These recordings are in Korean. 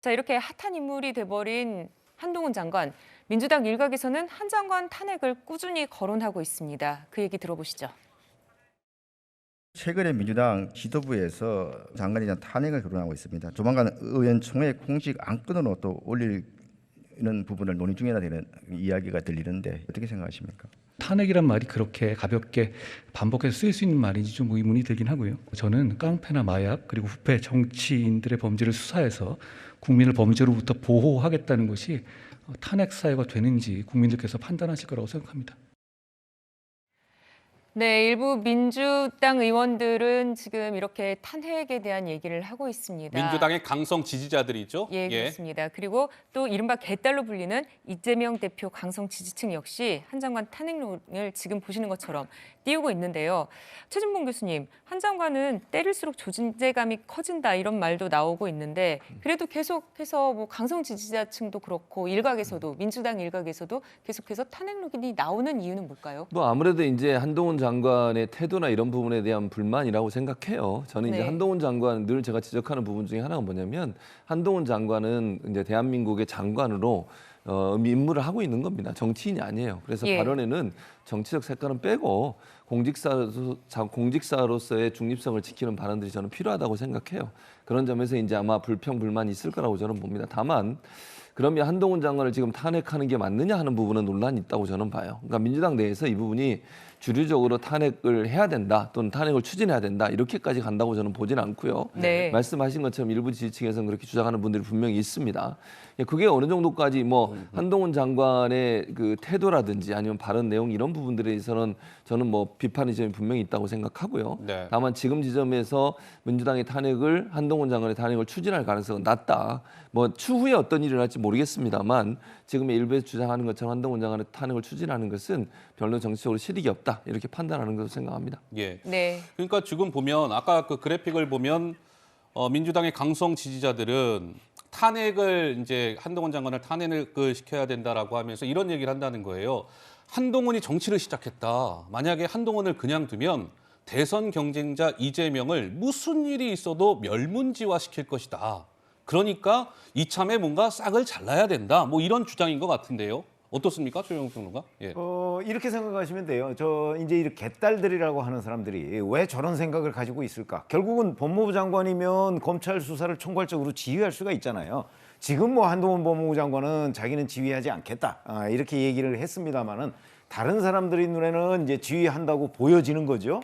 자, 이렇게 핫한 인물이 돼버린 한동훈 장관. 민주당 일각에서는 한 장관 탄핵을 꾸준히 거론하고 있습니다. 그 얘기 들어보시죠. 최근에 민주당 지도부에서 장관에 대한 탄핵을 거론하고 있습니다. 조만간 의원총회 공식 안건으로 또 올리는 부분을 논의 중이라 되는 이야기가 들리는데 어떻게 생각하십니까? 탄핵이란 말이 그렇게 가볍게 반복해서 쓰일 수 있는 말인지 좀 의문이 들긴 하고요. 저는 깡패나 마약 그리고 부패 정치인들의 범죄를 수사해서 국민을 범죄로부터 보호하겠다는 것이 탄핵 사유가 되는지 국민들께서 판단하실 거라고 생각합니다. 네, 일부 민주당 의원들은 지금 이렇게 탄핵에 대한 얘기를 하고 있습니다. 민주당의 강성 지지자들이죠. 예, 그렇습니다. 그리고 또 이른바 개딸로 불리는 이재명 대표 강성 지지층 역시 한 장관 탄핵론을 지금 보시는 것처럼 띄우고 있는데요. 최진봉 교수님, 한 장관은 때릴수록 존재감이 커진다 이런 말도 나오고 있는데 그래도 계속해서 뭐 강성 지지자층도 그렇고 일각에서도 민주당 일각에서도 계속해서 탄핵론이 나오는 이유는 뭘까요? 뭐 아무래도 이제 한동훈 장관의 태도나 이런 부분에 대한 불만이라고 생각해요. 저는 이제 네. 한동훈 장관 늘 제가 지적하는 부분 중에 하나가 뭐냐면 한동훈 장관은 이제 대한민국의 장관으로 임무를 하고 있는 겁니다. 정치인이 아니에요. 그래서 예. 발언에는 정치적 색깔은 빼고 공직사로서의 중립성을 지키는 발언들이 저는 필요하다고 생각해요. 그런 점에서 이제 아마 불평불만이 있을 거라고 저는 봅니다. 다만 그러면 한동훈 장관을 지금 탄핵하는 게 맞느냐 하는 부분은 논란이 있다고 저는 봐요. 그러니까 민주당 내에서 이 부분이 주류적으로 탄핵을 해야 된다 또는 탄핵을 추진해야 된다 이렇게까지 간다고 저는 보지는 않고요. 네. 말씀하신 것처럼 일부 지지층에서는 그렇게 주장하는 분들이 분명히 있습니다. 그게 어느 정도까지 뭐 한동훈 장관의 그 태도라든지 아니면 발언 내용 이런 부분들에 대해서는 저는 뭐 비판의 점이 분명히 있다고 생각하고요. 네. 다만 지금 지점에서 민주당의 탄핵을 한동훈 장관의 탄핵을 추진할 가능성은 낮다. 뭐 추후에 어떤 일이 일어날지 모르겠습니다만 지금의 일부에서 주장하는 것처럼 한동훈 장관의 탄핵을 추진하는 것은 별로 정치적으로 실익이 없다. 이렇게 판단하는 것으로 생각합니다. 예. 네. 그러니까 지금 보면 아까 그 그래픽을 보면 민주당의 강성 지지자들은 탄핵을 이제 한동훈 장관을 탄핵을 시켜야 된다라고 하면서 이런 얘기를 한다는 거예요. 한동훈이 정치를 시작했다. 만약에 한동훈을 그냥 두면 대선 경쟁자 이재명을 무슨 일이 있어도 멸문지화시킬 것이다. 그러니까 이참에 뭔가 싹을 잘라야 된다. 뭐 이런 주장인 것 같은데요. 어떻습니까, 최영욱 평론가? 예. 이렇게 생각하시면 돼요. 저 이제 이 개딸들이라고 하는 사람들이 왜 저런 생각을 가지고 있을까? 결국은 법무부 장관이면 검찰 수사를 총괄적으로 지휘할 수가 있잖아요. 지금 뭐 한동훈 법무부 장관은 자기는 지휘하지 않겠다 이렇게 얘기를 했습니다만은 다른 사람들이 눈에는 이제 지휘한다고 보여지는 거죠.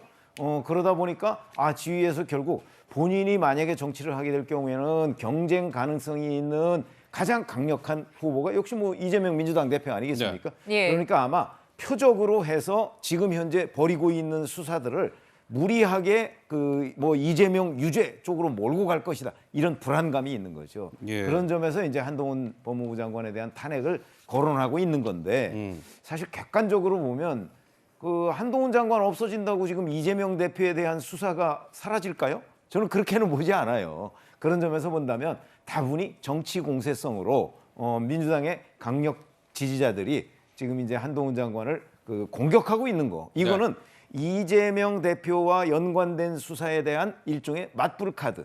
그러다 보니까 지휘에서 결국 본인이 만약에 정치를 하게 될 경우에는 경쟁 가능성이 있는 가장 강력한 후보가 역시 뭐 이재명 민주당 대표 아니겠습니까? 네. 예. 그러니까 아마 표적으로 해서 지금 현재 벌이고 있는 수사들을 무리하게 그 뭐 이재명 유죄 쪽으로 몰고 갈 것이다. 이런 불안감이 있는 거죠. 예. 그런 점에서 이제 한동훈 법무부 장관에 대한 탄핵을 거론하고 있는 건데 사실 객관적으로 보면 그 한동훈 장관 없어진다고 지금 이재명 대표에 대한 수사가 사라질까요? 저는 그렇게는 보지 않아요. 그런 점에서 본다면 다분히 정치 공세성으로 민주당의 강력 지지자들이 지금 이제 한동훈 장관을 그 공격하고 있는 거. 이거는 이재명 대표와 연관된 수사에 대한 일종의 맞불 카드.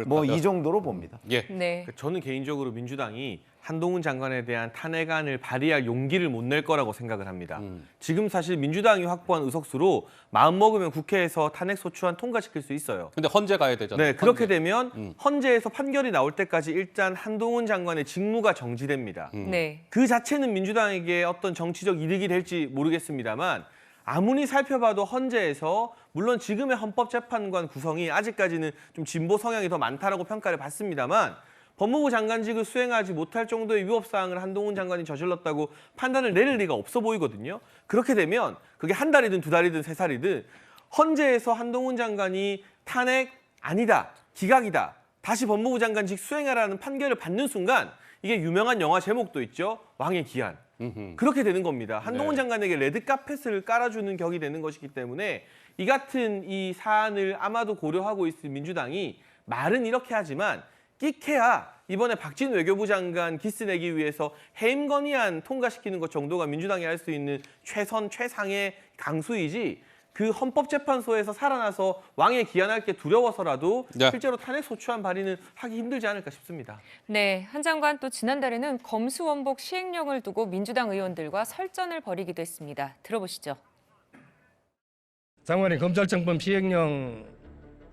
뭐 이 정도로 봅니다. 예. 네. 저는 개인적으로 민주당이 한동훈 장관에 대한 탄핵안을 발의할 용기를 못 낼 거라고 생각을 합니다. 지금 사실 민주당이 확보한 의석수로 마음먹으면 국회에서 탄핵 소추안 통과시킬 수 있어요. 근데 헌재 가야 되잖아요. 네, 그렇게 헌재. 되면 헌재에서 판결이 나올 때까지 일단 한동훈 장관의 직무가 정지됩니다. 네. 그 자체는 민주당에게 어떤 정치적 이득이 될지 모르겠습니다만 아무리 살펴봐도 헌재에서 물론 지금의 헌법재판관 구성이 아직까지는 좀 진보 성향이 더 많다라고 평가를 받습니다만 법무부 장관직을 수행하지 못할 정도의 위법사항을 한동훈 장관이 저질렀다고 판단을 내릴 리가 없어 보이거든요. 그렇게 되면 그게 한 달이든 두 달이든 세 달이든 헌재에서 한동훈 장관이 탄핵 아니다, 기각이다, 다시 법무부 장관직 수행하라는 판결을 받는 순간 이게 유명한 영화 제목도 있죠. 왕의 기한. 그렇게 되는 겁니다. 한동훈 장관에게 레드카펫을 깔아주는 격이 되는 것이기 때문에 이 같은 이 사안을 아마도 고려하고 있을 민주당이 말은 이렇게 하지만 끼케야 이번에 박진 외교부 장관 기스 내기 위해서 해임 건의안 통과시키는 것 정도가 민주당이 할 수 있는 최선 최상의 강수이지 그 헌법재판소에서 살아나서 왕에 기한할 게 두려워서라도 네. 실제로 탄핵 소추안 발의는 하기 힘들지 않을까 싶습니다. 네, 한 장관 또 지난달에는 검수원복 시행령을 두고 민주당 의원들과 설전을 벌이기도 했습니다. 들어보시죠. 장관이 검찰청법 시행령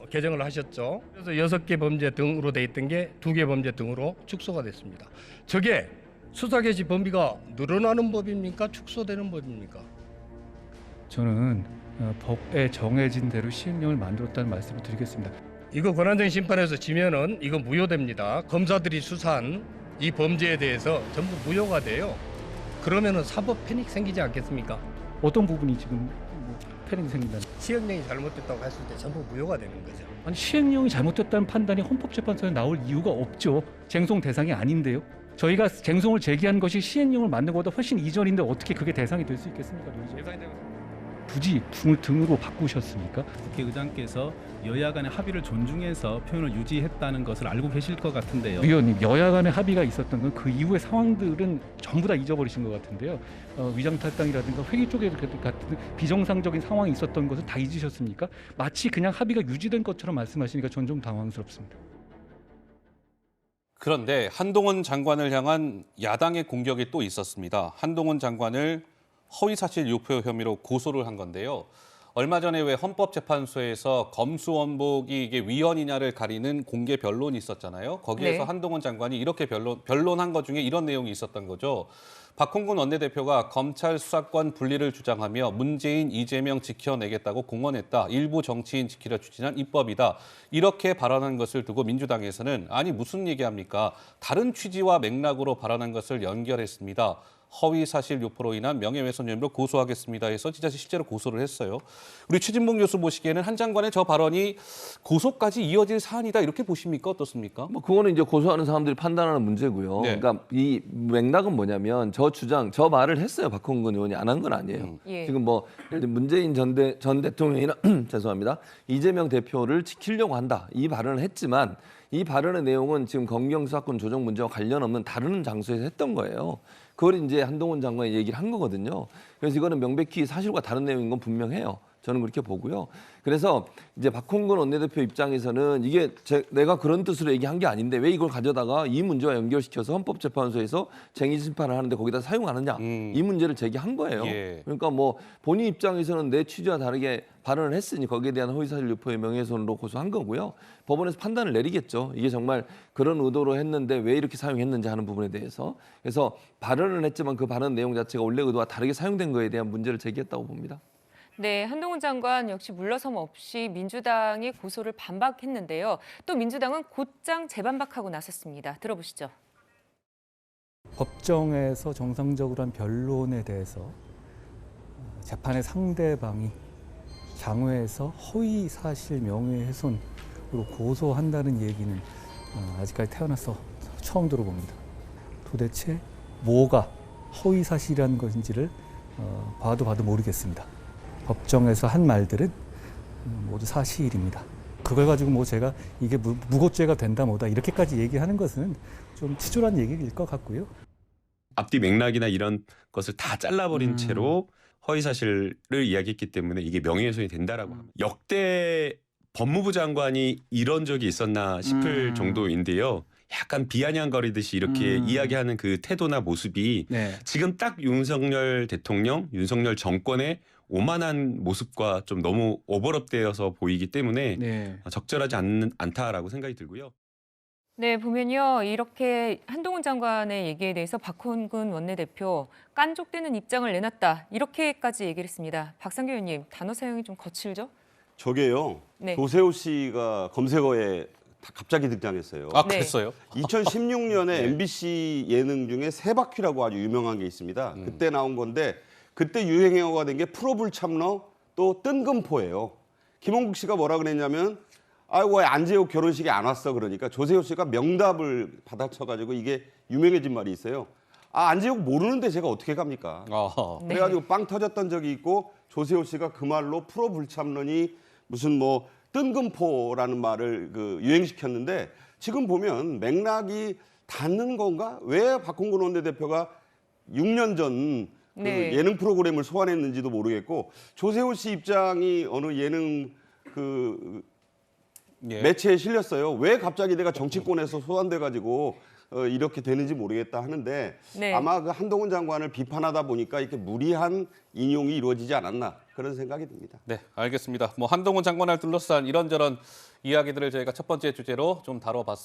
개정을 하셨죠. 그래서 6개 범죄 등으로 돼 있던 게 2개 범죄 등으로 축소가 됐습니다. 저게 수사 개시 범위가 늘어나는 법입니까? 축소되는 법입니까? 저는 법에 정해진 대로 시행령을 만들었다는 말씀을 드리겠습니다. 이거 권한쟁의 심판에서 지면은 이거 무효됩니다. 검사들이 수사한 이 범죄에 대해서 전부 무효가 돼요. 그러면은 사법 패닉 생기지 않겠습니까? 어떤 부분이 지금 패닉이 생긴다는? 시행령이 잘못됐다고 했을 때 전부 무효가 되는 거죠. 아니, 시행령이 잘못됐다는 판단이 헌법재판소에 나올 이유가 없죠. 쟁송 대상이 아닌데요. 저희가 쟁송을 제기한 것이 시행령을 만든 것보다 훨씬 이전인데 어떻게 그게 대상이 될 수 있겠습니까? 굳이 등으로 바꾸셨습니까? 국회의장께서 여야 간의 합의를 존중해서 표현을 유지했다는 것을 알고 계실 것 같은데요. 위원님, 여야 간의 합의가 있었던 건 그 이후의 상황들은 전부 다 잊어버리신 것 같은데요. 위장탈당이라든가 회기 쪽에 같은 비정상적인 상황이 있었던 것은 다 잊으셨습니까? 마치 그냥 합의가 유지된 것처럼 말씀하시니까 전 좀 당황스럽습니다. 그런데 한동훈 장관을 향한 야당의 공격이 또 있었습니다. 한동훈 장관을 허위사실 유포 혐의로 고소를 한 건데요. 얼마 전에 왜 헌법재판소에서 검수원복이 이게 위헌이냐를 가리는 공개 변론이 있었잖아요. 거기에서 네. 한동훈 장관이 이렇게 변론한 것 중에 이런 내용이 있었던 거죠. 박홍근 원내대표가 검찰 수사권 분리를 주장하며 문재인, 이재명 지켜내겠다고 공언했다. 일부 정치인 지키려 추진한 입법이다. 이렇게 발언한 것을 두고 민주당에서는 아니 무슨 얘기합니까? 다른 취지와 맥락으로 발언한 것을 연결했습니다. 허위사실 유포로 인한 명예훼손 혐의로 고소하겠습니다 해서 진짜 실제로 고소를 했어요. 우리 최진봉 교수 보시기에는 한 장관의 저 발언이 고소까지 이어질 사안이다 이렇게 보십니까? 어떻습니까? 뭐 그거는 이제 고소하는 사람들이 판단하는 문제고요. 네. 그러니까 이 맥락은 뭐냐면 저 말을 했어요. 박홍근 의원이 안 한 건 아니에요. 예. 지금 뭐 예를 들면 문재인 전 대통령이나 죄송합니다. 이재명 대표를 지키려고 한다. 이 발언을 했지만 이 발언의 내용은 지금 검경 수사권 조정 문제와 관련 없는 다른 장소에서 했던 거예요. 그걸 이제 한동훈 장관이 얘기를 한 거거든요. 그래서 이거는 명백히 사실과 다른 내용인 건 분명해요. 저는 그렇게 보고요. 그래서 이제 박홍근 원내대표 입장에서는 이게 내가 그런 뜻으로 얘기한 게 아닌데 왜 이걸 가져다가 이 문제와 연결시켜서 헌법재판소에서 쟁의 심판을 하는데 거기다 사용하느냐 이 문제를 제기한 거예요. 예. 그러니까 뭐 본인 입장에서는 내 취지와 다르게 발언을 했으니 거기에 대한 허위사실 유포의 명예훼손으로 고소한 거고요. 법원에서 판단을 내리겠죠. 이게 정말 그런 의도로 했는데 왜 이렇게 사용했는지 하는 부분에 대해서. 그래서 발언을 했지만 그 발언 내용 자체가 원래 의도와 다르게 사용된 거에 대한 문제를 제기했다고 봅니다. 네, 한동훈 장관 역시 물러섬 없이 민주당의 고소를 반박했는데요. 또 민주당은 곧장 재반박하고 나섰습니다. 들어보시죠. 법정에서 정상적으로 한 변론에 대해서 재판의 상대방이 장외에서 허위 사실 명예훼손으로 고소한다는 얘기는 아직까지 태어나서 처음 들어봅니다. 도대체 뭐가 허위 사실이라는 것인지를 봐도 모르겠습니다. 법정에서 한 말들은 모두 사실입니다. 그걸 가지고 뭐 제가 이게 무고죄가 된다 뭐다 이렇게까지 얘기하는 것은 좀 치졸한 얘기일 것 같고요. 앞뒤 맥락이나 이런 것을 다 잘라버린 채로 허위사실을 이야기했기 때문에 이게 명예훼손이 된다라고 합니다. 역대 법무부 장관이 이런 적이 있었나 싶을 정도인데요. 약간 비아냥거리듯이 이렇게 이야기하는 그 태도나 모습이 네. 지금 딱 윤석열 대통령, 윤석열 정권의 오만한 모습과 좀 너무 오버랩되어서 보이기 때문에 네. 적절하지 않다라고 생각이 들고요. 네, 보면요. 이렇게 한동훈 장관의 얘기에 대해서 박홍근 원내대표 깐족되는 입장을 내놨다. 이렇게까지 얘기를 했습니다. 박상규 의원님, 단어 사용이 좀 거칠죠? 저게요. 네. 조세호 씨가 검색어에 갑자기 등장했어요. 아, 네. 그랬어요? 2016년에 네. MBC 예능 중에 세바퀴라고 아주 유명한 게 있습니다. 그때 나온 건데 그때 유행어가 된 게 프로불참러 또 뜬금포예요. 김홍국 씨가 뭐라 그랬냐면 아이고 왜 안재욱 결혼식에 안 왔어 그러니까 조세호 씨가 명답을 받아쳐가지고 이게 유명해진 말이 있어요. 아 안재욱 모르는데 제가 어떻게 갑니까? 아하. 그래가지고 빵 터졌던 적이 있고 조세호 씨가 그 말로 프로불참론이 무슨 뭐 뜬금포라는 말을 유행시켰는데 지금 보면 맥락이 닿는 건가? 왜 박홍근 원내대표가 6년 전 네. 그 예능 프로그램을 소환했는지도 모르겠고 조세호 씨 입장이 어느 예능 그 예. 매체에 실렸어요. 왜 갑자기 내가 정치권에서 소환돼 가지고 이렇게 되는지 모르겠다 하는데 네. 아마 그 한동훈 장관을 비판하다 보니까 이렇게 무리한 인용이 이루어지지 않았나 그런 생각이 듭니다. 네, 알겠습니다. 뭐 한동훈 장관을 둘러싼 이런저런 이야기들을 저희가 첫 번째 주제로 좀 다뤄봤습니다.